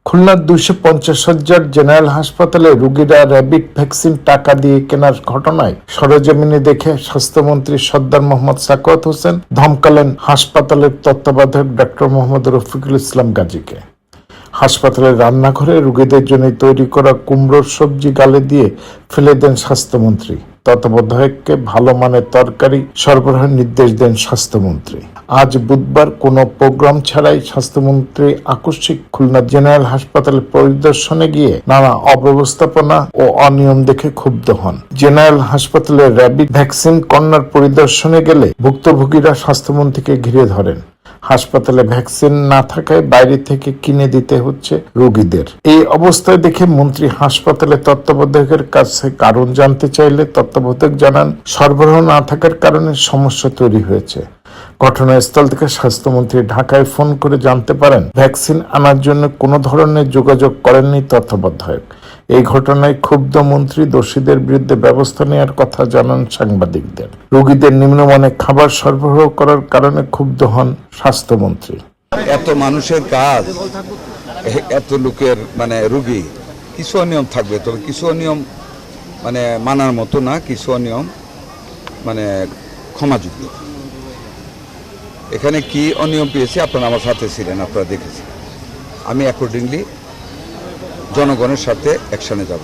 খুলনার 250 জেনারেল হাসপাতালে রোগীরা র্যাবিড ভ্যাকসিন টাকা দিয়ে কেনার ঘটনায় সরেজমিনে দেখে স্বাস্থ্যমন্ত্রী সর্দার মোহাম্মদ সাখাওয়াত হোসেন ধমকালেন হাসপাতালের তত্ত্বাবধায়ক ডক্টর মোহাম্মদ রফিকুল ইসলাম গাজীকে। হাসপাতালের রান্নাঘরে রোগীদের জন্য তৈরি করা কুমড়োর সবজি গালে দিয়ে ফেলে দেন স্বাস্থ্যমন্ত্রী। তত্ত্বাবধায়ককে ভালো মানের তরকারি সরবরাহের নির্দেশ দেন স্বাস্থ্যমন্ত্রী। আজ বুধবার কোনো প্রোগ্রাম ছাড়াই স্বাস্থ্যমন্ত্রী আকস্মিক খুলনা জেনারেল হাসপাতালে পরিদর্শনে গিয়ে নানা অব্যবস্থাপনা ও অনিয়ম দেখে ক্ষুব্ধ হন। জেনারেল হাসপাতালে র্যাবিড ভ্যাকসিন কর্নার পরিদর্শনে গেলে ভুক্তভোগীরা স্বাস্থ্যমন্ত্রীকে ঘিরে ধরেন। হাসপাতালে ভ্যাকসিন না থাকায় বাইরে থেকে কিনে দিতে হচ্ছে রোগীদের। এই অবস্থায় দেখে মন্ত্রী হাসপাতালে তত্ত্বাবধায়কের কাছে কারণ জানতে চাইলে তত্ত্বাবধায়ক জানান, সরবরাহ না থাকার কারণে সমস্যা তৈরি হয়েছে। ঘটনাস্থল থেকে স্বাস্থ্যমন্ত্রী ঢাকায় ফোন করে জানতে পারেন ভ্যাকসিন আনার জন্য কোনো ধরনের যোগাযোগ করেননি তত্ত্বাবধায়ক। এই ঘটনায় ক্ষুব্ধ মন্ত্রী দোষীদের বিরুদ্ধে ব্যবস্থা নেওয়ার কথা জানান সাংবাদিকদের। রোগীদের নিম্নমানের খাবার সরবরাহ করার কারণে ক্ষুব্ধ হন স্বাস্থ্যমন্ত্রী। এত মানুষের কাজ, এত লোকের রোগী, কিছু অনিয়ম থাকবে, তবে কিছু অনিয়ম মানার মতো না, কিছু অনিয়ম ক্ষমাযোগ্য। এখানে কি অনিয়ম পেয়েছি আপনারা আমার সাথে ছিলেন, আপনারা দেখেছেন। আমি অ্যাকর্ডিংলি জনগণের সাথে অ্যাকশনে যাব,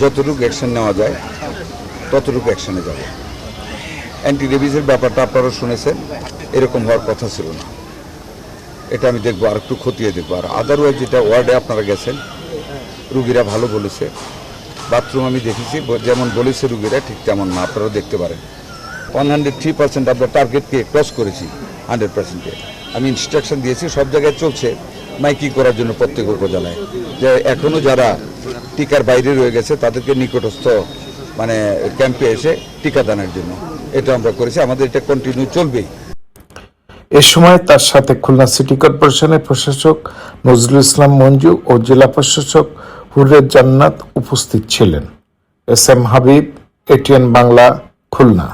যতটুকু অ্যাকশন নেওয়া যায় ততটুকু অ্যাকশনে যাব। অ্যান্টি রেবিজের ব্যাপারটা আপনারা শুনেছেন, এরকম হওয়ার কথা ছিল না। এটা আমি দেখবো, আর একটু খতিয়ে দেখবো। আর আদারওয়াইজ যেটা ওয়ার্ডে আপনারা গেছেন, রুগীরা ভালো বলেছে। বাথরুম আমি দেখেছি, যেমন বলেছে রুগীরা ঠিক তেমন না, আপনারাও দেখতে পারেন। 103% আমরা টার্গেটকে ক্রস করেছি, 100%-এ। আমি ইনস্ট্রাকশন দিয়েছি, সব জায়গায় চলছে মাইকিং করার জন্য প্রত্যেক উপজেলায়, যে এখনও যারা টিকার বাইরে রয়ে গেছে তাদেরকে নিকটস্থ ক্যাম্পে এসে টিকাদানের জন্য এটা আমরা করেছি। আমাদের এটা কন্টিনিউ চলবেই। এ সময় তার সাথে খুলনা সিটি কর্পোরেশনের প্রশাসক নজরুল ইসলাম মঞ্জু ও জেলা প্রশাসক হুররে জান্নাত উপস্থিত ছিলেন। S M Habib, ATN Bangla, Khulna.